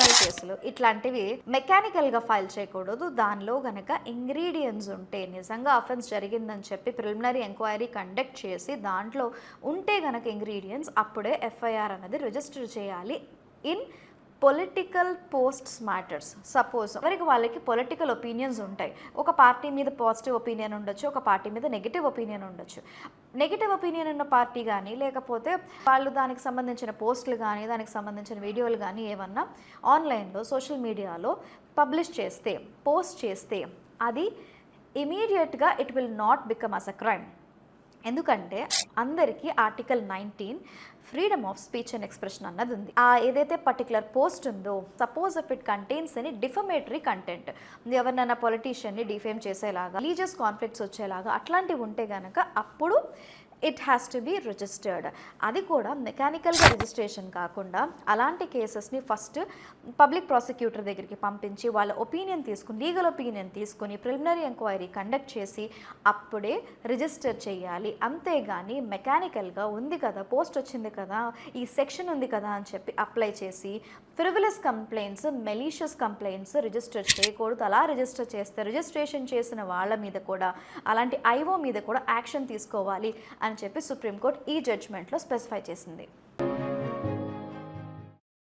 Criminal కేసులు ఇట్లాంటివి మెకానికల్గా file చేయకూడదు. దానిలో గనక ఇంగ్రీడియంట్స్ ఉంటే, నిజంగా అఫెన్స్ జరిగిందని చెప్పి ప్రిలిమినరీ ఎంక్వైరీ కండక్ట్ చేసి దాంట్లో ఉంటే గనక ఇంగ్రీడియంట్స్, అప్పుడే ఎఫ్ఐఆర్ అనేది రిజిస్టర్ చేయాలి in political posts matters. Suppose ఎవరికి వాళ్ళకి పొలిటికల్ ఒపీనియన్స్ ఉంటాయి. ఒక పార్టీ మీద పాజిటివ్ ఒపీనియన్ ఉండొచ్చు, ఒక పార్టీ మీద నెగిటివ్ ఒపీనియన్ ఉండొచ్చు. నెగిటివ్ ఒపీనియన్ ఉన్న పార్టీ కానీ, లేకపోతే వాళ్ళు దానికి సంబంధించిన పోస్టులు కానీ, దానికి సంబంధించిన వీడియోలు కానీ ఏమన్నా ఆన్లైన్లో సోషల్ మీడియాలో పబ్లిష్ చేస్తే, పోస్ట్ చేస్తే, అది ఇమీడియట్గా it will not become as a crime. ఎందుకంటే అందరికీ article 19 freedom of speech and expression అన్నది ఉంది. ఆ ఏదైతే పర్టికులర్ పోస్ట్ ఉందో, suppose if it contains any defamatory content, ఎవరినైనా పొలిటీషియన్ని డిఫేమ్ చేసేలాగా, రిలీజియస్ కాన్ఫ్లిక్ట్స్ వచ్చేలాగా అట్లాంటివి ఉంటే కనుక అప్పుడు it has to be registered. అది కూడా మెకానికల్గా రిజిస్ట్రేషన్ కాకుండా అలాంటి కేసెస్ని ఫస్ట్ పబ్లిక్ ప్రాసిక్యూటర్ దగ్గరికి పంపించి వాళ్ళ ఒపీనియన్ తీసుకుని, లీగల్ ఒపీనియన్ తీసుకుని ప్రిలిమినరీ ఎంక్వైరీ కండక్ట్ చేసి అప్పుడే రిజిస్టర్ చేయాలి. అంతేగాని మెకానికల్గా ఉంది కదా, పోస్ట్ వచ్చింది కదా, ఈ సెక్షన్ ఉంది కదా అని చెప్పి అప్లై చేసి ఫ్రివిలస్ కంప్లైంట్స్, మెలీషియస్ కంప్లైంట్స్ రిజిస్టర్ చేయకూడదు. అలా రిజిస్టర్ చేస్తే రిజిస్ట్రేషన్ చేసిన వాళ్ళ మీద కూడా, అలాంటి ఐఓ మీద కూడా యాక్షన్ తీసుకోవాలి అని చెప్పి సుప్రీంకోర్టు ఈ జడ్జ్మెంట్లో స్పెసిఫై చేసింది.